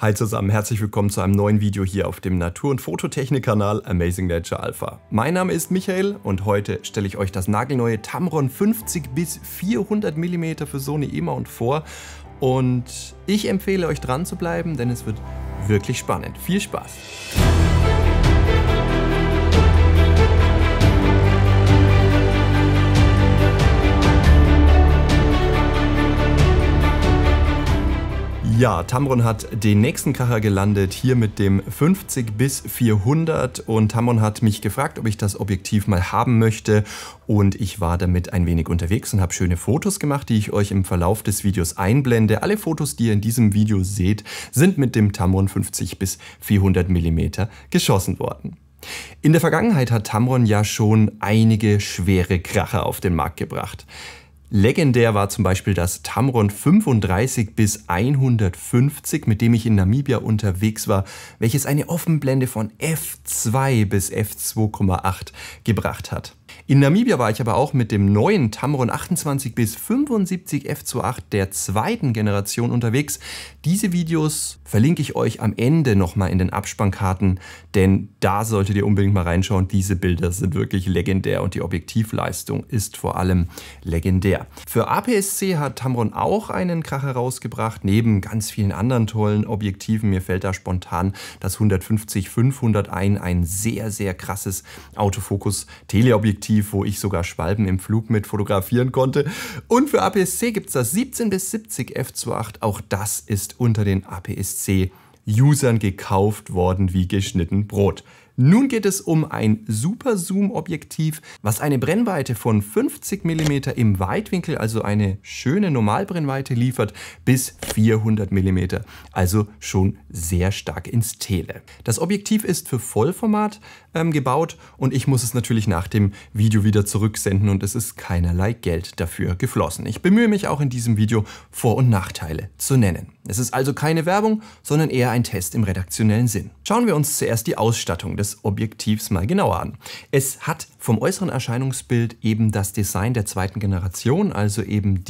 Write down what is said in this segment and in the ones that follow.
Hi zusammen, herzlich willkommen zu einem neuen Video hier auf dem Natur- und Fototechnik-Kanal Amazing Nature Alpha. Mein Name ist Michael und heute stelle ich euch das nagelneue Tamron 50 bis 400 mm für Sony E-Mount vor. Und ich empfehle euch dran zu bleiben, denn es wird wirklich spannend. Viel Spaß! Ja, Tamron hat den nächsten Kracher gelandet, hier mit dem 50 bis 400 und Tamron hat mich gefragt, ob ich das Objektiv mal haben möchte und ich war damit ein wenig unterwegs und habe schöne Fotos gemacht, die ich euch im Verlauf des Videos einblende. Alle Fotos, die ihr in diesem Video seht, sind mit dem Tamron 50 bis 400 mm geschossen worden. In der Vergangenheit hat Tamron ja schon einige schwere Kracher auf den Markt gebracht. Legendär war zum Beispiel das Tamron 35 bis 150, mit dem ich in Namibia unterwegs war, welches eine Offenblende von f2 bis f2,8 gebracht hat. In Namibia war ich aber auch mit dem neuen Tamron 28 bis 75 f2.8 der zweiten Generation unterwegs. Diese Videos verlinke ich euch am Ende nochmal in den Abspannkarten, denn da solltet ihr unbedingt mal reinschauen. Diese Bilder sind wirklich legendär und die Objektivleistung ist vor allem legendär. Für APS-C hat Tamron auch einen Kracher rausgebracht, neben ganz vielen anderen tollen Objektiven. Mir fällt da spontan das 150-500 ein sehr, sehr krasses Autofokus-Teleobjektiv, wo ich sogar Schwalben im Flug mit fotografieren konnte. Und für APS-C gibt es das 17 bis 70 f2.8. Auch das ist unter den APS-C-Usern gekauft worden wie geschnitten Brot. Nun geht es um ein Super-Zoom-Objektiv, was eine Brennweite von 50 mm im Weitwinkel, also eine schöne Normalbrennweite liefert, bis 400 mm, also schon sehr stark ins Tele. Das Objektiv ist für Vollformat gebaut und ich muss es natürlich nach dem Video wieder zurücksenden und es ist keinerlei Geld dafür geflossen. Ich bemühe mich auch in diesem Video, Vor- und Nachteile zu nennen. Es ist also keine Werbung, sondern eher ein Test im redaktionellen Sinn. Schauen wir uns zuerst die Ausstattung des Objektivs mal genauer an. Es hat vom äußeren Erscheinungsbild eben das Design der zweiten Generation, also eben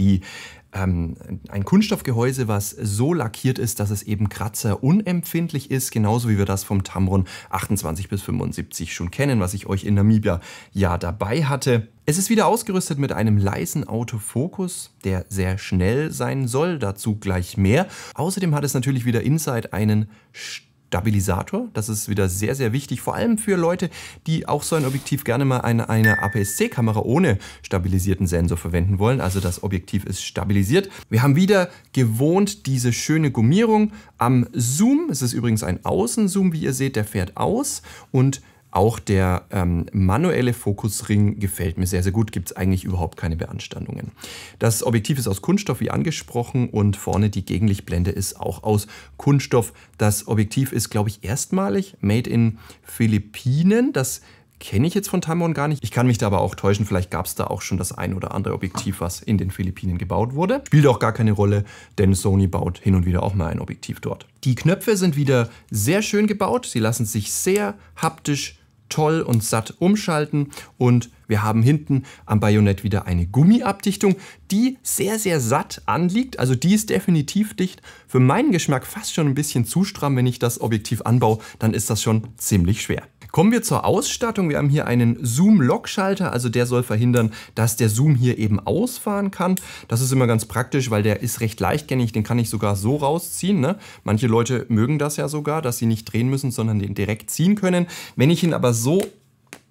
ein Kunststoffgehäuse, was so lackiert ist, dass es eben kratzerunempfindlich ist, genauso wie wir das vom Tamron 28 bis 75 schon kennen, was ich euch in Namibia ja dabei hatte. Es ist wieder ausgerüstet mit einem leisen Autofokus, der sehr schnell sein soll, dazu gleich mehr. Außerdem hat es natürlich wieder inside einen Stabilisator, das ist wieder sehr, sehr wichtig, vor allem für Leute, die auch so ein Objektiv gerne mal eine APS-C-Kamera ohne stabilisierten Sensor verwenden wollen. Also das Objektiv ist stabilisiert. Wir haben wieder gewohnt diese schöne Gummierung am Zoom. Es ist übrigens ein Außenzoom, wie ihr seht, der fährt aus und auch der manuelle Fokusring gefällt mir sehr, sehr gut. Gibt es eigentlich überhaupt keine Beanstandungen. Das Objektiv ist aus Kunststoff, wie angesprochen, und vorne die Gegenlichtblende ist auch aus Kunststoff. Das Objektiv ist, glaube ich, erstmalig made in Philippinen. Das kenne ich jetzt von Tamron gar nicht. Ich kann mich da aber auch täuschen. Vielleicht gab es da auch schon das ein oder andere Objektiv, was in den Philippinen gebaut wurde. Spielt auch gar keine Rolle, denn Sony baut hin und wieder auch mal ein Objektiv dort. Die Knöpfe sind wieder sehr schön gebaut. Sie lassen sich sehr haptisch toll und satt umschalten und wir haben hinten am Bajonett wieder eine Gummiabdichtung, die sehr, sehr satt anliegt. Also die ist definitiv dicht. Für meinen Geschmack fast schon ein bisschen zu stramm. Wenn ich das Objektiv anbaue, dann ist das schon ziemlich schwer. Kommen wir zur Ausstattung. Wir haben hier einen Zoom-Lock-Schalter, also der soll verhindern, dass der Zoom hier eben ausfahren kann. Das ist immer ganz praktisch, weil der ist recht leichtgängig, den kann ich sogar so rausziehen, ne? Manche Leute mögen das ja sogar, dass sie nicht drehen müssen, sondern den direkt ziehen können. Wenn ich ihn aber so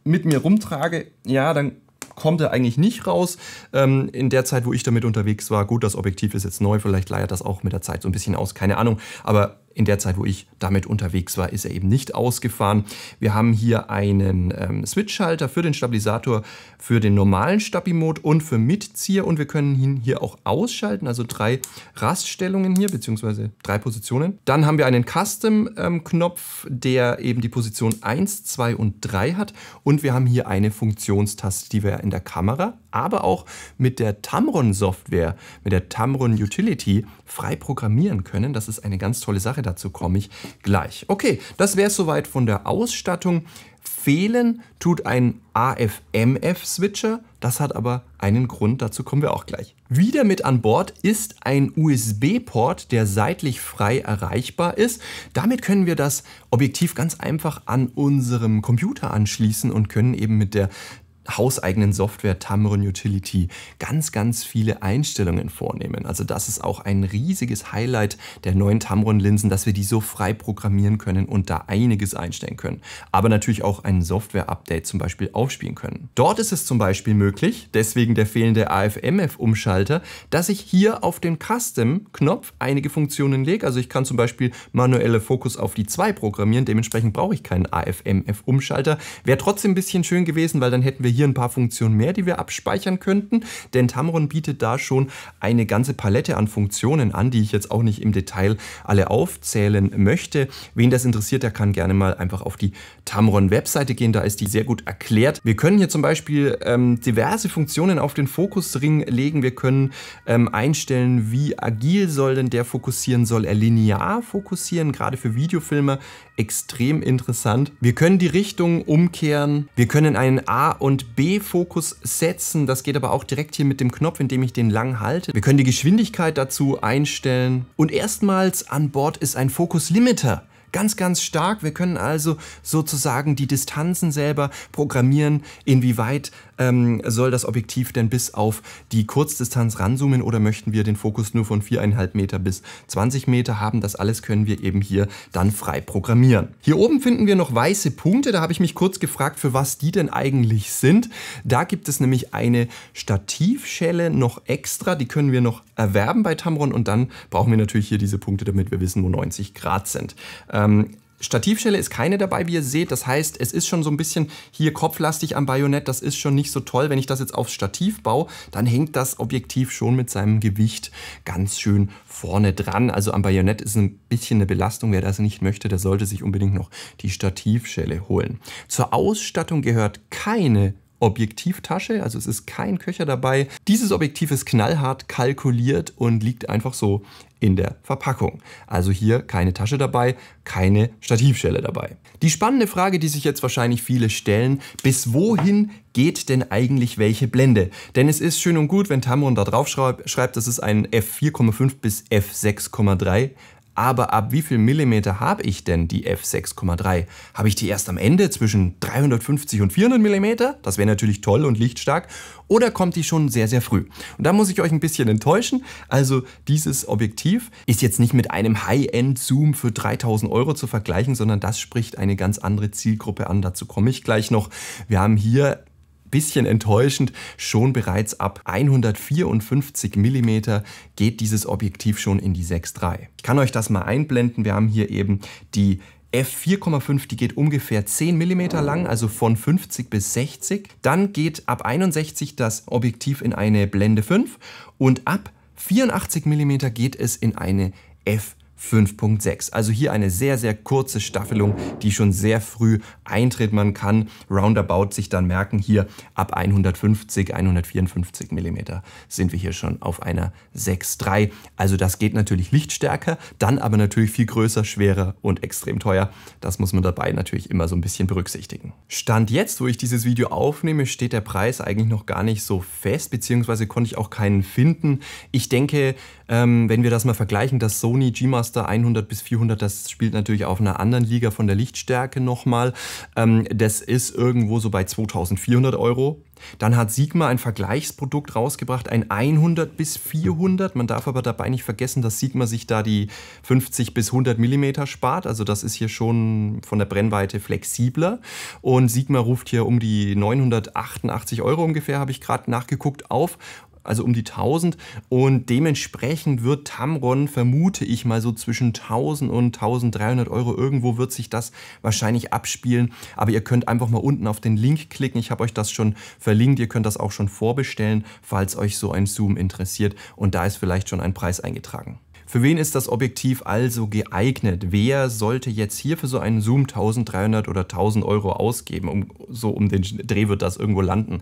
mit mir rumtrage, ja, dann kommt er eigentlich nicht raus. In der Zeit, wo ich damit unterwegs war, gut, das Objektiv ist jetzt neu, vielleicht leiert das auch mit der Zeit so ein bisschen aus, keine Ahnung, aber in der Zeit, wo ich damit unterwegs war, ist er eben nicht ausgefahren. Wir haben hier einen Switch-Schalter für den Stabilisator, für den normalen Stabi-Mode und für Mitzieher. Und wir können ihn hier auch ausschalten, also 3 Raststellungen hier, beziehungsweise 3 Positionen. Dann haben wir einen Custom-Knopf, der eben die Position 1, 2 und 3 hat. Und wir haben hier eine Funktionstaste, die wir in der Kamera aber auch mit der Tamron-Software, mit der Tamron Utility frei programmieren können. Das ist eine ganz tolle Sache, dazu komme ich gleich. Okay, das wäre es soweit von der Ausstattung. Fehlen tut ein AF-MF-Switcher, das hat aber einen Grund, dazu kommen wir auch gleich. Wieder mit an Bord ist ein USB-Port, der seitlich frei erreichbar ist. Damit können wir das Objektiv ganz einfach an unserem Computer anschließen und können eben mit der hauseigenen Software Tamron Utility ganz viele Einstellungen vornehmen. Also das ist auch ein riesiges Highlight der neuen Tamron-Linsen, dass wir die so frei programmieren können und da einiges einstellen können. Aber natürlich auch ein Software-Update zum Beispiel aufspielen können. Dort ist es zum Beispiel möglich, deswegen der fehlende AF-MF-Umschalter, dass ich hier auf den Custom-Knopf einige Funktionen lege. Also ich kann zum Beispiel manuelle Fokus auf die 2 programmieren, dementsprechend brauche ich keinen AF-MF-Umschalter. Wäre trotzdem ein bisschen schön gewesen, weil dann hätten wir hier ein paar Funktionen mehr, die wir abspeichern könnten, denn Tamron bietet da schon eine ganze Palette an Funktionen an, die ich jetzt auch nicht im Detail alle aufzählen möchte. Wen das interessiert, der kann gerne mal einfach auf die Tamron-Webseite gehen, da ist die sehr gut erklärt. Wir können hier zum Beispiel diverse Funktionen auf den Fokusring legen. Wir können einstellen, wie agil soll denn der fokussieren, soll er linear fokussieren, gerade für Videofilmer extrem interessant. Wir können die Richtung umkehren, wir können einen A- und B-Fokus setzen, das geht aber auch direkt hier mit dem Knopf, indem ich den lang halte. Wir können die Geschwindigkeit dazu einstellen und erstmals an Bord ist ein Fokus-Limiter. Ganz stark. Wir können also sozusagen die Distanzen selber programmieren, inwieweit soll das Objektiv denn bis auf die Kurzdistanz ranzoomen oder möchten wir den Fokus nur von 4,5 Meter bis 20 Meter haben. Das alles können wir eben hier dann frei programmieren. Hier oben finden wir noch weiße Punkte. Da habe ich mich kurz gefragt, für was die denn eigentlich sind. Da gibt es nämlich eine Stativschelle noch extra. Die können wir noch erwerben bei Tamron und dann brauchen wir natürlich hier diese Punkte, damit wir wissen, wo 90 Grad sind. Stativschelle ist keine dabei, wie ihr seht. Das heißt, es ist schon so ein bisschen hier kopflastig am Bajonett. Das ist schon nicht so toll. Wenn ich das jetzt aufs Stativ baue, dann hängt das Objektiv schon mit seinem Gewicht ganz schön vorne dran. Also am Bajonett ist ein bisschen eine Belastung. Wer das nicht möchte, der sollte sich unbedingt noch die Stativschelle holen. Zur Ausstattung gehört keine Objektivtasche, also es ist kein Köcher dabei. Dieses Objektiv ist knallhart kalkuliert und liegt einfach so in der Verpackung. Also hier keine Tasche dabei, keine Stativschelle dabei. Die spannende Frage, die sich jetzt wahrscheinlich viele stellen, bis wohin geht denn eigentlich welche Blende? Denn es ist schön und gut, wenn Tamron da drauf schreibt, das ist ein f4,5 bis f6,3. Aber ab wie viel Millimeter habe ich denn die f6,3? Habe ich die erst am Ende zwischen 350 und 400 Millimeter? Das wäre natürlich toll und lichtstark. Oder kommt die schon sehr früh? Und da muss ich euch ein bisschen enttäuschen. Also dieses Objektiv ist jetzt nicht mit einem High-End-Zoom für 3.000 € zu vergleichen, sondern das spricht eine ganz andere Zielgruppe an. Dazu komme ich gleich noch. Wir haben hier bisschen enttäuschend, schon bereits ab 154 mm geht dieses Objektiv schon in die 6.3. Ich kann euch das mal einblenden. Wir haben hier eben die f4,5, die geht ungefähr 10 mm lang, also von 50 bis 60. Dann geht ab 61 das Objektiv in eine Blende 5 und ab 84 mm geht es in eine f5.6. Also hier eine sehr kurze Staffelung, die schon sehr früh eintritt. Man kann roundabout sich dann merken, hier ab 150, 154 mm sind wir hier schon auf einer 6.3. Also das geht natürlich lichtstärker, dann aber natürlich viel größer, schwerer und extrem teuer. Das muss man dabei natürlich immer so ein bisschen berücksichtigen. Stand jetzt, wo ich dieses Video aufnehme, steht der Preis eigentlich noch gar nicht so fest, beziehungsweise konnte ich auch keinen finden. Ich denke, wenn wir das mal vergleichen, das Sony G-Master 100 bis 400, das spielt natürlich auf einer anderen Liga von der Lichtstärke nochmal. Das ist irgendwo so bei 2.400 €. Dann hat Sigma ein Vergleichsprodukt rausgebracht, ein 100 bis 400. Man darf aber dabei nicht vergessen, dass Sigma sich da die 50 bis 100 mm spart. Also das ist hier schon von der Brennweite flexibler. Und Sigma ruft hier um die 988 € ungefähr, habe ich gerade nachgeguckt, auf. Also um die 1000 und dementsprechend wird Tamron, vermute ich mal, so zwischen 1000 und 1300 € irgendwo wird sich das wahrscheinlich abspielen. Aber ihr könnt einfach mal unten auf den Link klicken. Ich habe euch das schon verlinkt. Ihr könnt das auch schon vorbestellen, falls euch so ein Zoom interessiert. Und da ist vielleicht schon ein Preis eingetragen. Für wen ist das Objektiv also geeignet? Wer sollte jetzt hier für so einen Zoom 1300 oder 1000 € ausgeben? So um den Dreh wird das irgendwo landen.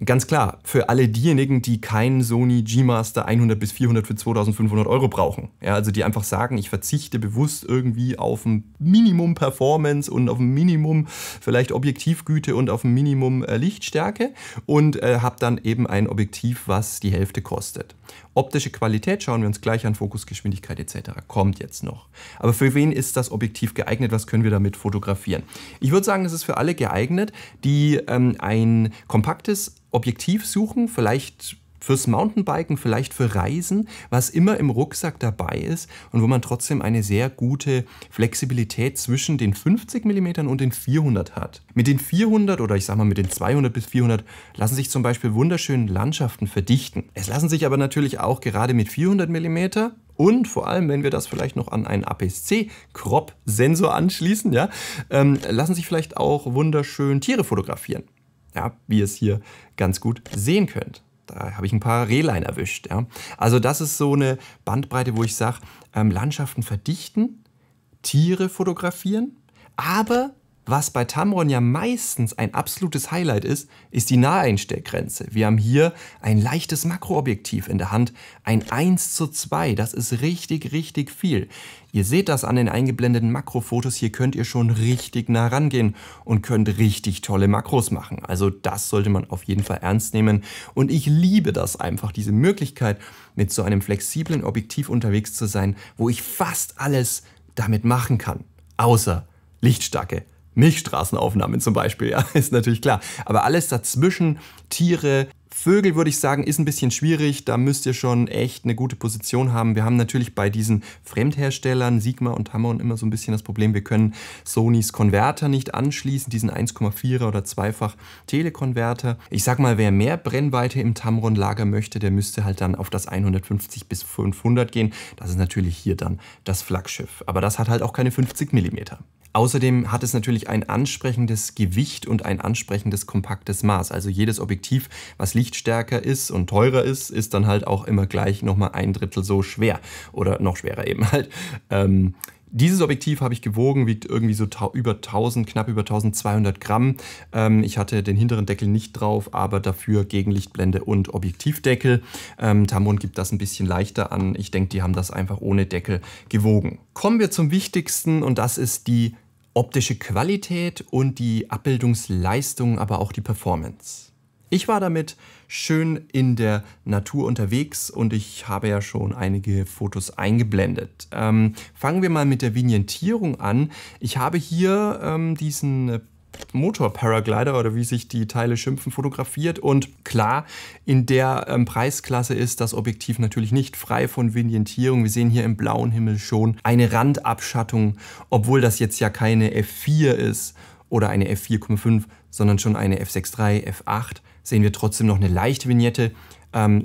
Ganz klar, für alle diejenigen, die keinen Sony G-Master 100 bis 400 für 2.500 € brauchen. Ja, also die einfach sagen, ich verzichte bewusst irgendwie auf ein Minimum Performance und auf ein Minimum vielleicht Objektivgüte und auf ein Minimum Lichtstärke und habe dann eben ein Objektiv, was die Hälfte kostet. Optische Qualität schauen wir uns gleich an, Fokusgeschwindigkeit etc. kommt jetzt noch. Aber für wen ist das Objektiv geeignet? Was können wir damit fotografieren? Ich würde sagen, es ist für alle geeignet, die ein kompaktes Objektiv suchen, vielleicht fürs Mountainbiken, vielleicht für Reisen, was immer im Rucksack dabei ist und wo man trotzdem eine sehr gute Flexibilität zwischen den 50 mm und den 400 hat. Mit den 400 oder ich sag mal mit den 200 bis 400 lassen sich zum Beispiel wunderschön Landschaften verdichten. Es lassen sich aber natürlich auch gerade mit 400 mm und vor allem, wenn wir das vielleicht noch an einen APS-C-Crop-Sensor anschließen, ja, lassen sich vielleicht auch wunderschön Tiere fotografieren. Ja, wie ihr es hier ganz gut sehen könnt. Da habe ich ein paar Rehlein erwischt. Ja. Also das ist so eine Bandbreite, wo ich sage, Landschaften verdichten, Tiere fotografieren, aber was bei Tamron ja meistens ein absolutes Highlight ist, ist die Naheinstellgrenze. Wir haben hier ein leichtes Makroobjektiv in der Hand, ein 1:2, das ist richtig, richtig viel. Ihr seht das an den eingeblendeten Makrofotos, hier könnt ihr schon richtig nah rangehen und könnt richtig tolle Makros machen. Also das sollte man auf jeden Fall ernst nehmen und ich liebe das einfach, diese Möglichkeit mit so einem flexiblen Objektiv unterwegs zu sein, wo ich fast alles damit machen kann, außer Lichtstärke. Milchstraßenaufnahmen zum Beispiel, ja, ist natürlich klar. Aber alles dazwischen, Tiere, Vögel würde ich sagen, ist ein bisschen schwierig. Da müsst ihr schon echt eine gute Position haben. Wir haben natürlich bei diesen Fremdherstellern, Sigma und Tamron, immer so ein bisschen das Problem, wir können Sonys Konverter nicht anschließen, diesen 1,4er oder zweifach Telekonverter. Ich sag mal, wer mehr Brennweite im Tamron-Lager möchte, der müsste halt dann auf das 150 bis 500 gehen. Das ist natürlich hier dann das Flaggschiff. Aber das hat halt auch keine 50 mm. Außerdem hat es natürlich ein ansprechendes Gewicht und ein ansprechendes kompaktes Maß. Also jedes Objektiv, was lichtstärker ist und teurer ist, ist dann halt auch immer gleich nochmal 1/3 so schwer oder noch schwerer eben halt. Dieses Objektiv habe ich gewogen, wiegt irgendwie so über 1000, knapp über 1200 Gramm. Ich hatte den hinteren Deckel nicht drauf, aber dafür Gegenlichtblende und Objektivdeckel. Tamron gibt das ein bisschen leichter an. Ich denke, die haben das einfach ohne Deckel gewogen. Kommen wir zum Wichtigsten und das ist die optische Qualität und die Abbildungsleistung, aber auch die Performance. Ich war damit schön in der Natur unterwegs und ich habe ja schon einige Fotos eingeblendet. Fangen wir mal mit der Vignettierung an. Ich habe hier diesen Motor-Paraglider oder wie sich die Teile schimpfen, fotografiert und klar, in der Preisklasse ist das Objektiv natürlich nicht frei von Vignettierung. Wir sehen hier im blauen Himmel schon eine Randabschattung, obwohl das jetzt ja keine F4 ist oder eine F4,5, sondern schon eine F6.3, F8, sehen wir trotzdem noch eine leichte Vignette.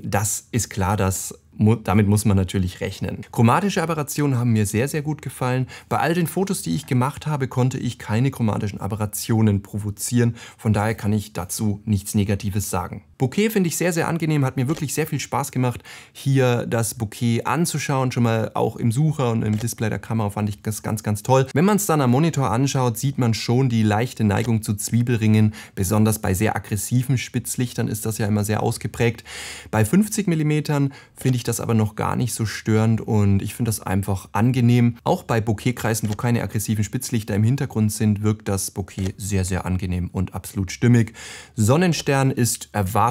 Das ist klar, damit muss man natürlich rechnen. Chromatische Aberrationen haben mir sehr, sehr gut gefallen. Bei all den Fotos, die ich gemacht habe, konnte ich keine chromatischen Aberrationen provozieren. Von daher kann ich dazu nichts Negatives sagen. Bokeh finde ich sehr, sehr angenehm, hat mir wirklich sehr viel Spaß gemacht, hier das Bokeh anzuschauen. Schon mal auch im Sucher und im Display der Kamera fand ich das ganz, ganz toll. Wenn man es dann am Monitor anschaut, sieht man schon die leichte Neigung zu Zwiebelringen. Besonders bei sehr aggressiven Spitzlichtern ist das ja immer sehr ausgeprägt. Bei 50 mm finde ich das aber noch gar nicht so störend und ich finde das einfach angenehm. Auch bei Bokehkreisen, wo keine aggressiven Spitzlichter im Hintergrund sind, wirkt das Bokeh sehr, sehr angenehm und absolut stimmig. Sonnenstern ist erwartbar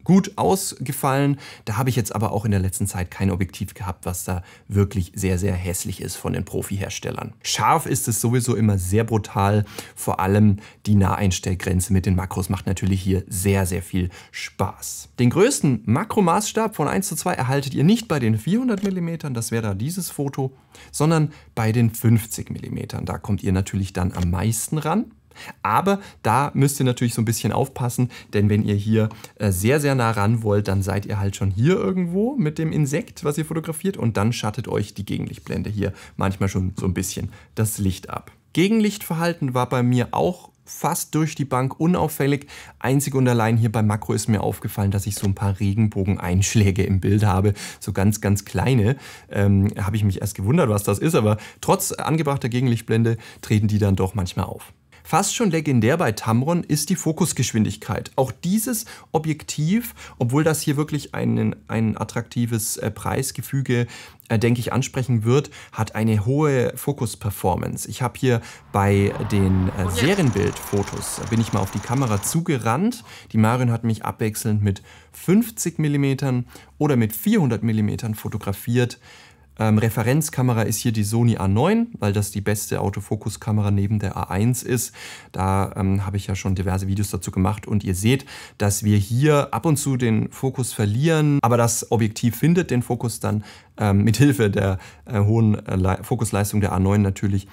gut ausgefallen. Da habe ich jetzt aber auch in der letzten Zeit kein Objektiv gehabt, was da wirklich sehr, sehr hässlich ist von den Profi-Herstellern. Scharf ist es sowieso immer sehr brutal. Vor allem die Naheinstellgrenze mit den Makros macht natürlich hier sehr, sehr viel Spaß. Den größten Makromaßstab von 1:2 erhaltet ihr nicht bei den 400 mm, das wäre da dieses Foto, sondern bei den 50 mm. Da kommt ihr natürlich dann am meisten ran. Aber da müsst ihr natürlich so ein bisschen aufpassen, denn wenn ihr hier sehr, sehr nah ran wollt, dann seid ihr halt schon hier irgendwo mit dem Insekt, was ihr fotografiert und dann schattet euch die Gegenlichtblende hier manchmal schon so ein bisschen das Licht ab. Gegenlichtverhalten war bei mir auch fast durch die Bank unauffällig. Einzig und allein hier beim Makro ist mir aufgefallen, dass ich so ein paar Regenbogeneinschläge im Bild habe. So ganz, ganz kleine. Habe ich mich erst gewundert, was das ist, aber trotz angebrachter Gegenlichtblende treten die dann doch manchmal auf. Fast schon legendär bei Tamron ist die Fokusgeschwindigkeit. Auch dieses Objektiv, obwohl das hier wirklich ein attraktives Preisgefüge, denke ich, ansprechen wird, hat eine hohe Fokus-Performance. Ich habe hier bei den Serienbildfotos, bin ich mal auf die Kamera zugerannt. Die Marion hat mich abwechselnd mit 50 mm oder mit 400 mm fotografiert. Referenzkamera ist hier die Sony A9, weil das die beste Autofokuskamera neben der A1 ist. Da habe ich ja schon diverse Videos dazu gemacht und ihr seht, dass wir hier ab und zu den Fokus verlieren, aber das Objektiv findet den Fokus dann mit Hilfe der hohen Fokusleistung der A9 natürlich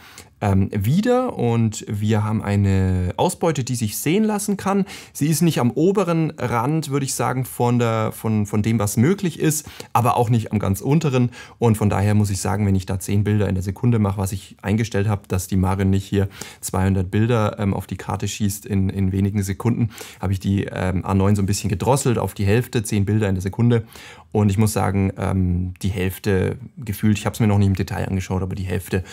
wieder, und wir haben eine Ausbeute, die sich sehen lassen kann. Sie ist nicht am oberen Rand, würde ich sagen, von dem, was möglich ist, aber auch nicht am ganz unteren, und von daher muss ich sagen, wenn ich da 10 Bilder in der Sekunde mache, was ich eingestellt habe, dass die Marion nicht hier 200 Bilder auf die Karte schießt in wenigen Sekunden, habe ich die A9 so ein bisschen gedrosselt auf die Hälfte, 10 Bilder in der Sekunde. Und ich muss sagen, die Hälfte gefühlt, ich habe es mir noch nicht im Detail angeschaut, aber die Hälfte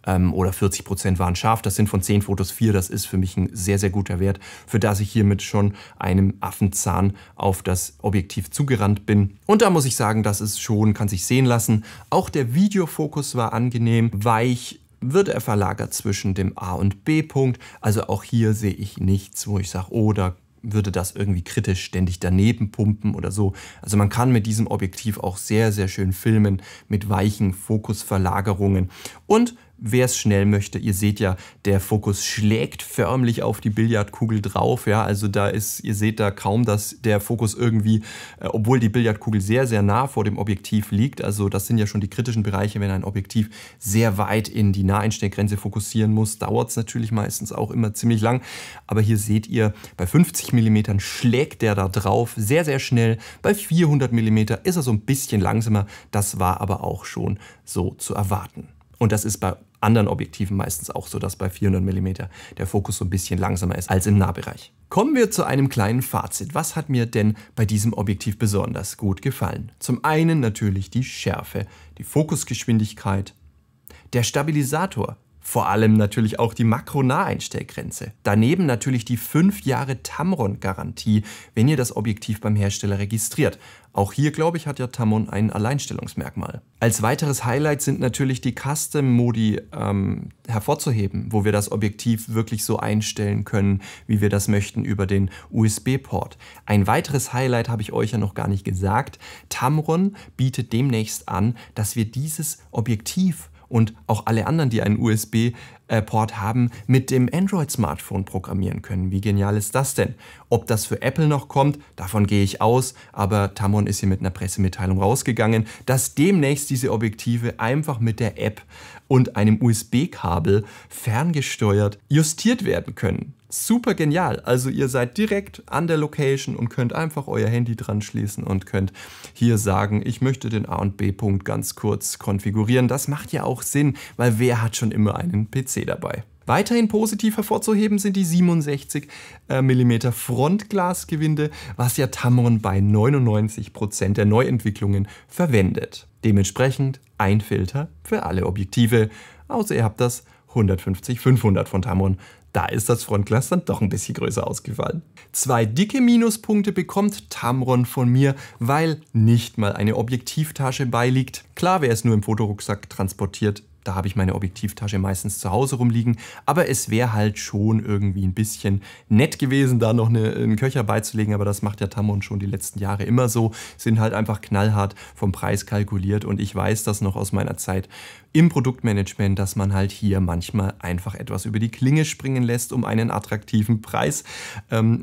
oder 40% waren scharf. Das sind von 10 Fotos 4. Das ist für mich ein sehr, sehr guter Wert, für das ich hiermit schon einem Affenzahn auf das Objektiv zugerannt bin. Und da muss ich sagen, das ist schon, kann sich sehen lassen. Auch der Videofokus war angenehm, weich, wird er verlagert zwischen dem A- und B-Punkt. Also auch hier sehe ich nichts, wo ich sage, oh, da würde das irgendwie kritisch ständig daneben pumpen oder so. Also man kann mit diesem Objektiv auch sehr, sehr schön filmen mit weichen Fokusverlagerungen. Und wer es schnell möchte, ihr seht ja, der Fokus schlägt förmlich auf die Billardkugel drauf. Ja, also ihr seht da kaum, dass der Fokus irgendwie, obwohl die Billardkugel sehr, sehr nah vor dem Objektiv liegt, also das sind ja schon die kritischen Bereiche, wenn ein Objektiv sehr weit in die Naheinstellgrenze fokussieren muss, dauert es natürlich meistens auch immer ziemlich lang. Aber hier seht ihr, bei 50 mm schlägt der da drauf, sehr, sehr schnell. Bei 400 mm ist er so ein bisschen langsamer. Das war aber auch schon so zu erwarten. Und das ist bei anderen Objektiven meistens auch so, dass bei 400 mm der Fokus so ein bisschen langsamer ist als im Nahbereich. Kommen wir zu einem kleinen Fazit. Was hat mir denn bei diesem Objektiv besonders gut gefallen? Zum einen natürlich die Schärfe, die Fokusgeschwindigkeit, der Stabilisator, vor allem natürlich auch die Makro-Naheinstellgrenze. Daneben natürlich die 5 Jahre Tamron-Garantie, wenn ihr das Objektiv beim Hersteller registriert. Auch hier, glaube ich, hat ja Tamron ein Alleinstellungsmerkmal. Als weiteres Highlight sind natürlich die Custom-Modi hervorzuheben, wo wir das Objektiv wirklich so einstellen können, wie wir das möchten über den USB-Port. Ein weiteres Highlight habe ich euch ja noch gar nicht gesagt. Tamron bietet demnächst an, dass wir dieses Objektiv und auch alle anderen, die einen USB-Port haben, mit dem Android-Smartphone programmieren können. Wie genial ist das denn? Ob das für Apple noch kommt, davon gehe ich aus, aber Tamron ist hier mit einer Pressemitteilung rausgegangen, dass demnächst diese Objektive einfach mit der App und einem USB-Kabel ferngesteuert justiert werden können. Super genial. Also ihr seid direkt an der Location und könnt einfach euer Handy dran schließen und könnt hier sagen, ich möchte den A- und B-Punkt ganz kurz konfigurieren. Das macht ja auch Sinn, weil wer hat schon immer einen PC dabei? Weiterhin positiv hervorzuheben sind die 67 mm Frontglasgewinde, was ja Tamron bei 99% der Neuentwicklungen verwendet. Dementsprechend ein Filter für alle Objektive, außer ihr habt das 150-500 von Tamron. Da ist das Frontglas dann doch ein bisschen größer ausgefallen. 2 dicke Minuspunkte bekommt Tamron von mir, weil nicht mal eine Objektivtasche beiliegt. Klar, wer es nur im Fotorucksack transportiert, da habe ich meine Objektivtasche meistens zu Hause rumliegen, aber es wäre halt schon irgendwie ein bisschen nett gewesen, da noch einen Köcher beizulegen, aber das macht ja Tamron schon die letzten Jahre immer so, sind halt einfach knallhart vom Preis kalkuliert, und ich weiß das noch aus meiner Zeit im Produktmanagement, dass man halt hier manchmal einfach etwas über die Klinge springen lässt, um einen attraktiven Preis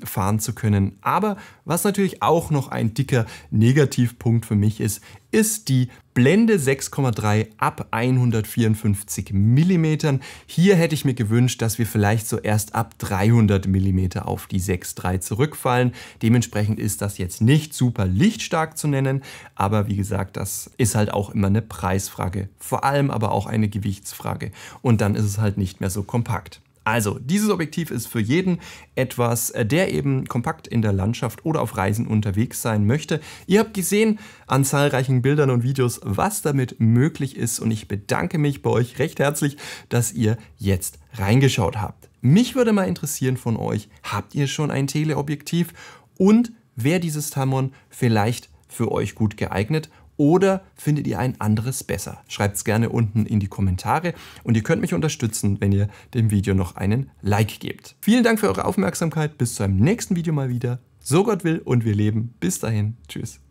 fahren zu können. Aber was natürlich auch noch ein dicker Negativpunkt für mich ist die Blende 6,3 ab 154 mm. Hier hätte ich mir gewünscht, dass wir vielleicht so erst ab 300 mm auf die 6,3 zurückfallen. Dementsprechend ist das jetzt nicht super lichtstark zu nennen, aber wie gesagt, das ist halt auch immer eine Preisfrage, vor allem aber auch eine Gewichtsfrage, und dann ist es halt nicht mehr so kompakt. Also, dieses Objektiv ist für jeden etwas, der eben kompakt in der Landschaft oder auf Reisen unterwegs sein möchte. Ihr habt gesehen an zahlreichen Bildern und Videos, was damit möglich ist und ich bedanke mich bei euch recht herzlich, dass ihr jetzt reingeschaut habt. Mich würde mal interessieren von euch, habt ihr schon ein Teleobjektiv und wäre dieses Tamron vielleicht für euch gut geeignet? Oder findet ihr ein anderes besser? Schreibt es gerne unten in die Kommentare und ihr könnt mich unterstützen, wenn ihr dem Video noch einen Like gebt. Vielen Dank für eure Aufmerksamkeit, bis zu einem nächsten Video mal wieder. So Gott will und wir leben. Bis dahin, tschüss.